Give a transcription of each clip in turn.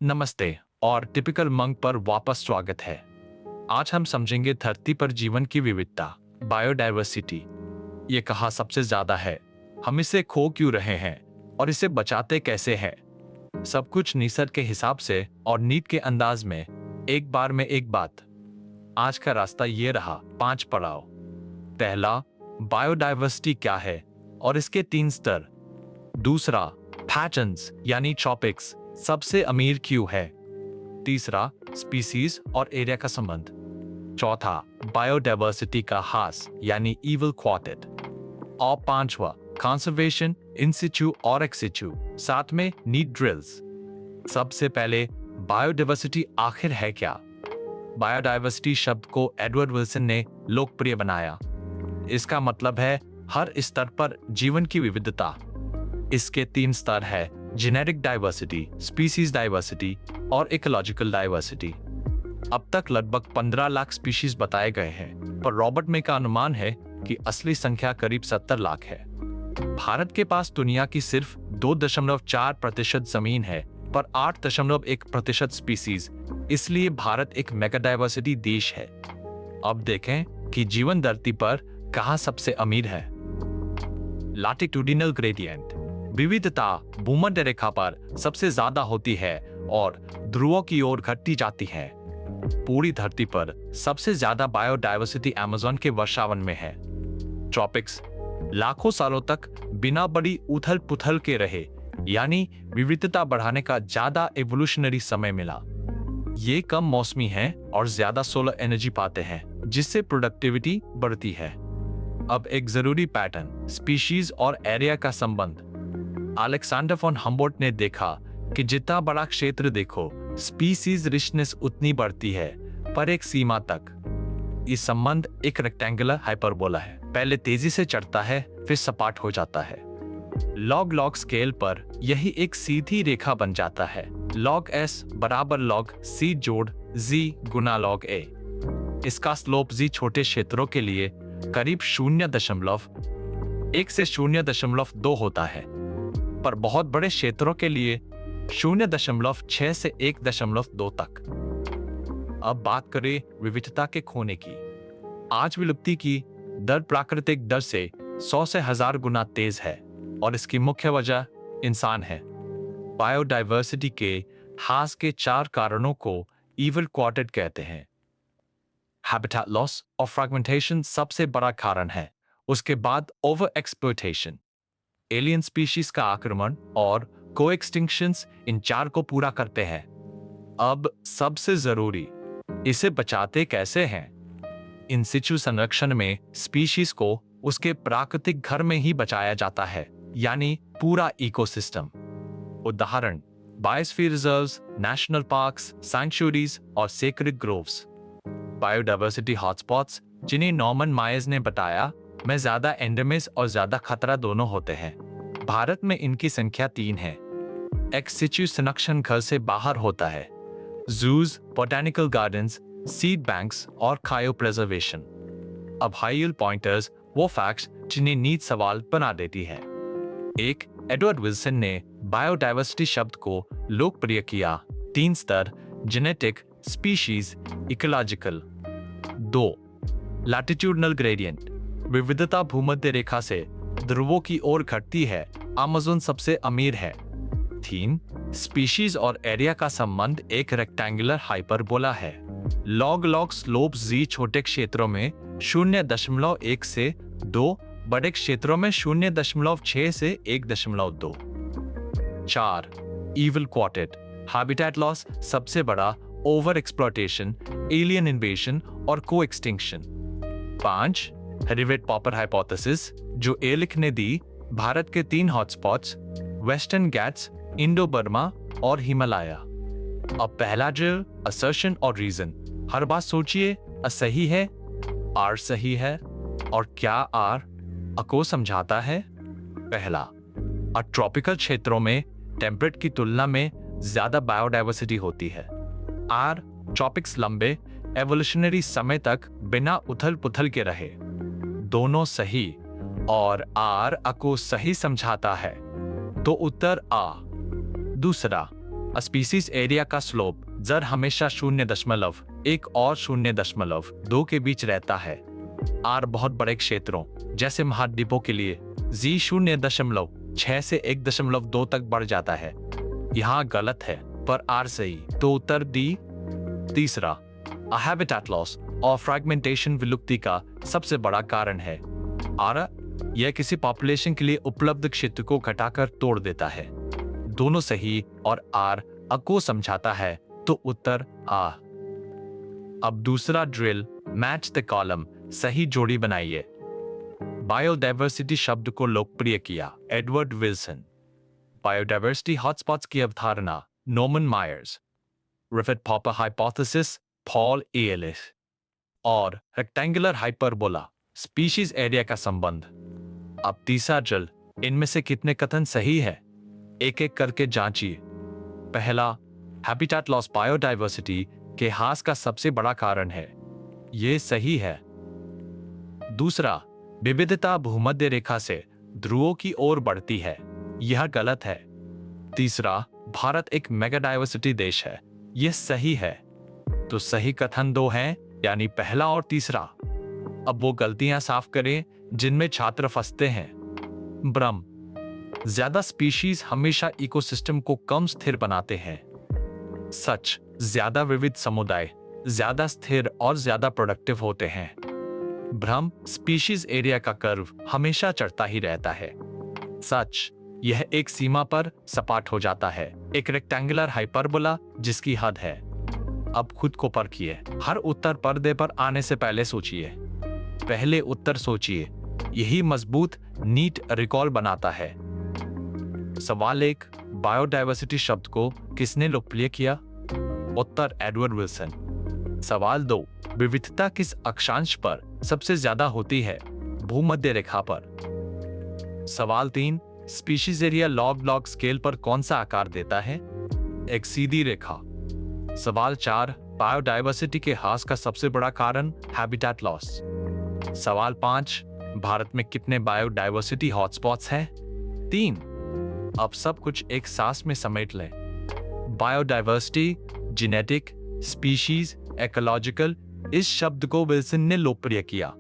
नमस्ते और typical monk पर वापस स्वागत है। आज हम समझेंगे धरती पर जीवन की विविधता, बायोडायवर्सिटी। ये कहाँ सबसे ज्यादा है, हम इसे खो क्यों रहे हैं और इसे बचाते कैसे हैं। सब कुछ निसर्ग के हिसाब से और नीति के अंदाज में, एक बार में एक बात। आज का रास्ता ये रहा, 5 पड़ाव। पहला, बायोडायवर्सिटी क्या है और इसके 3 स्तर। दूसरा, पैटर्न्स यानी टॉपिक्स, सबसे अमीर क्यों है। तीसरा, स्पीसीज और एरिया का संबंध। चौथा, बायोडायवर्सिटी का हास यानी इवल क्वार्टेट। और पांचवा, कंजर्वेशन इन सिचु और एक्स सिचु, साथ में नीड ड्रिल्स। सबसे पहले, बायोडायवर्सिटी आखिर है क्या। बायोडायवर्सिटी शब्द को एडवर्ड विल्सन ने लोकप्रिय बनाया। इसका मतलब है हर स्तर पर जीवन की विविधता। इसके 3 स्तर है, जेनेटिक डाइवर्सिटी, स्पीसीज डाइवर्सिटी और इकोलॉजिकल डाइवर्सिटी। अब तक लगभग 15 लाख स्पीशीज बताए गए हैं, पर रॉबर्ट मे का अनुमान है कि असली संख्या करीब 70 लाख है। भारत के पास दुनिया की सिर्फ 2.4% जमीन है, पर 8.1% स्पीसीज, इसलिए भारत एक मेगा डाइवर्सिटी देश है। अब देखें कि जीवन धरती पर कहां सबसे अमीर है। लैटिट्यूडिनल ग्रेडियंट, विविधता भूमध्य रेखा पर सबसे ज्यादा होती है और ध्रुवों की ओर घटती जाती है। पूरी धरती पर सबसे ज्यादा बायोडायवर्सिटी अमेज़न के वर्षावन में है। ट्रॉपिक्स लाखों सालों तक बिना बड़ी उथल पुथल के रहे, यानी विविधता बढ़ाने का ज्यादा एवोल्यूशनरी समय मिला। ये कम मौसमी है और ज्यादा सोलर एनर्जी पाते हैं, जिससे प्रोडक्टिविटी बढ़ती है। अब एक जरूरी पैटर्न, स्पीशीज और एरिया का संबंध। अलेक्जेंडर फॉन हम्बोल्ट ने देखा कि जितना बड़ा क्षेत्र देखो, स्पीसीज रिचनेस उतनी बढ़ती है, पर एक सीमा तक। इस संबंध एक रेक्टेंगुलर हाइपरबोला है, पहले तेजी से चढ़ता है फिर सपाट हो जाता है। लॉग लॉग स्केल पर यही एक सीधी रेखा बन जाता है। लॉग एस बराबर लॉग सी जोड़ जी गुना लॉग ए। इसका स्लोप जी छोटे क्षेत्रों के लिए करीब 0.1 से 0.2 होता है, पर बहुत बड़े क्षेत्रों के लिए 0.6 से 1.2 तक। अब बात करें विविधता के खोने की। आज विलुप्ति की दर प्राकृतिक दर से 100 से 1000 गुना तेज है और इसकी मुख्य वजह इंसान है। बायोडायवर्सिटी के हास के 4 कारणों को इवल क्वार्टेट कहते हैं। हैबिटेट लॉस और फ्रैगमेंटेशन सबसे बड़ा कारण है, उसके बाद ओवर एक्सप्लॉयटेशन, एलियन स्पीशीज का आक्रमण और कोएक्सटिंक्शंस इन 4 को पूरा करते हैं। अब सबसे जरूरी, इसे बचाते कैसे हैं। इन सिचु संरक्षण में स्पीशीज को उसके प्राकृतिक घर में ही बचाया जाता है, यानी पूरा इकोसिस्टम। उदाहरण, biosphere reserves, national parks, sanctuaries और सेक्रेड ग्रोव्स। बायोडायवर्सिटी हॉटस्पॉट्स, जिन्हें नॉर्मन मायर्स ने बताया, में ज्यादा एंडेमिस और ज्यादा खतरा दोनों होते हैं। भारत में इनकी संख्या 3 है। एक्स सिचु संरक्षण घर से बाहर होता है, जूज, बोटैनिकल गार्डन्स, सीड बैंक्स और क्रायो प्रिजर्वेशन। अब हाई यील्ड पॉइंटर्स, वो फैक्ट्स जिन्हें नीड सवाल बना देती है। एक, एडवर्ड विल्सन ने बायोडायवर्सिटी शब्द को लोकप्रिय किया। 3 स्तर, genetic, species, ecological. 2, latitudinal gradient, विविधता भूमध्य रेखा से ध्रुवों की ओर घटती है, अमेज़न सबसे अमीर है। 3, स्पीशीज और एरिया का संबंध एक रेक्टेंगुलर हाइपरबोला है। लॉग लॉग स्लोप जी छोटे क्षेत्रों में 0.1 से 2, बड़े क्षेत्रों में 0.6 से 1.2। 4, इवल क्वार्टेट, हैबिटेट लॉस सबसे बड़ा, ओवर एक्सप्लॉयटेशन, एलियन इन्वेजन और को एक्सटिंक्शन। 5, हेरिवेट पॉपर हाइपोथेसिस, जो एलिक ने दी। भारत के 3 hotspots, western Ghats, Indo Burma और हिमालय। अब पहला ड्रिल, असर्शन और रीजन। हर बात सोचिए, सही है, आर सही है, और क्या आर को समझाता है। पहला, ट्रॉपिकल क्षेत्रों में टेम्परेट की तुलना में ज्यादा बायोडायवर्सिटी होती है। आर, ट्रॉपिक्स लंबे एवोल्यूशनरी समय तक बिना उथल पुथल के रहे। दोनों सही, और आर को सही समझाता है, तो उत्तर आ। दूसरा, स्पीसीज एरिया का स्लोप जर हमेशा 0.1 और 0.2 के बीच रहता है। आर बहुत बड़े क्षेत्रों जैसे महाद्वीपों के लिए जी 0.6 से 1.2 तक बढ़ जाता है। यहाँ गलत है पर आर सही, तो उत्तर डी। तीसरा, हैबिटेट लॉस और फ्रैगमेंटेशन विलुप्ति का सबसे बड़ा कारण है। आर यह किसी पॉपुलेशन के लिए उपलब्ध क्षेत्र को घटाकर तोड़ देता है। दोनों सही और आर को समझाता है, तो उत्तर आ। अब दूसरा ड्रिल, मैच द कॉलम, सही जोड़ी बनाइए। बायोडायवर्सिटी शब्द को लोकप्रिय किया एडवर्ड विल्सन। बायोडायवर्सिटी हॉटस्पॉट्स की अवधारणा Norman Myers. Rivet popper hypothesis Paul Ellis. और रेक्टेंगुलर हाइपरबोला स्पीशीज एरिया का संबंध। अब तीसरा ड्रिल, इनमें से कितने कथन सही है, एक एक करके जांचिए। पहला, हैबिटेट लॉस बायोडायवर्सिटी के ह्रास का सबसे बड़ा कारण है, यह सही है। दूसरा, विविधता भूमध्य रेखा से ध्रुवों की ओर बढ़ती है, यह गलत है। तीसरा, भारत एक मेगाडायवर्सिटी देश है, यह सही है। तो सही कथन दो हैं, यानी पहला और तीसरा। अब वो गलतियां साफ करें जिनमें छात्र फंसते हैं। भ्रम, ज्यादा स्पीशीज हमेशा इकोसिस्टम को कम स्थिर बनाते हैं। सच, ज्यादा विविध समुदाय ज्यादा स्थिर और ज्यादा प्रोडक्टिव होते हैं। भ्रम, स्पीशीज एरिया का कर्व हमेशा चढ़ता ही रहता है। सच, यह एक सीमा पर सपाट हो जाता है, एक रेक्टेंगुलर हाइपरबोला जिसकी हद है। अब खुद को परखिए, हर उत्तर पर्दे पर आने से पहले सोचिए। पहले उत्तर सोचिए, यही मजबूत नीट रिकॉल बनाता है। सवाल 1, बायोडायवर्सिटी शब्द को किसने लोकप्रिय किया? उत्तर एडवर्ड विल्सन। सवाल 2, विविधता किस अक्षांश पर सबसे ज्यादा होती है? भूमध्य रेखा पर। सवाल 3, species area log log scale पर कौन सा आकार देता है? एक सीधी रेखा। सवाल 4, बायोडायवर्सिटी के ह्रास का सबसे बड़ा कारण हैबिटेट लॉस। सवाल 5, भारत में कितने बायोडायवर्सिटी हॉटस्पॉट्स हैं? 3। अब सब कुछ एक सांस में समेट लें। बायोडायवर्सिटी, जेनेटिक, स्पीशीज, इकोलॉजिकल, इस शब्द को विल्सन ने लोकप्रिय किया।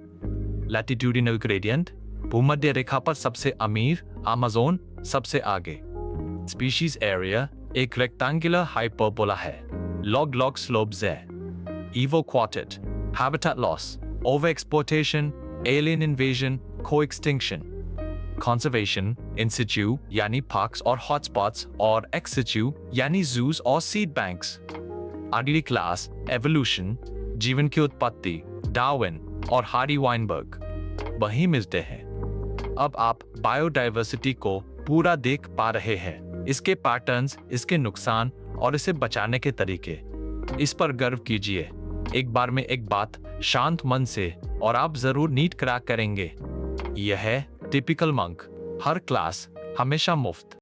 लैटिट्यूडिनल ग्रेडियंट, भूमध्य रेखा पर सबसे अमीर, अमेज़न सबसे आगे। स्पीशीज एरिया एक रेक्टेंगुलर हाइपरबोला है, लॉग लॉग स्लोप्स है। Evil quartet, habitat loss, over exploitation, alien invasion, को एक्सटिंक्शन। कंजर्वेशन, इन सिचु यानी पार्क्स और हॉटस्पॉट्स, और एक्स सिचु यानी जूस और सीड बैंक्स। अगली क्लास, एवोल्यूशन, जीवन की उत्पत्ति, डार्विन और हारी वाइनबर्ग। वहीं मिलते हैं। अब आप बायोडायवर्सिटी को पूरा देख पा रहे हैं, इसके पैटर्न्स, इसके नुकसान और इसे बचाने के तरीके। इस पर गर्व कीजिए। एक बार में एक बात शांत मन से, और आप जरूर नीट क्रैक करेंगे। यह है टिपिकल मंक, हर क्लास हमेशा मुफ्त।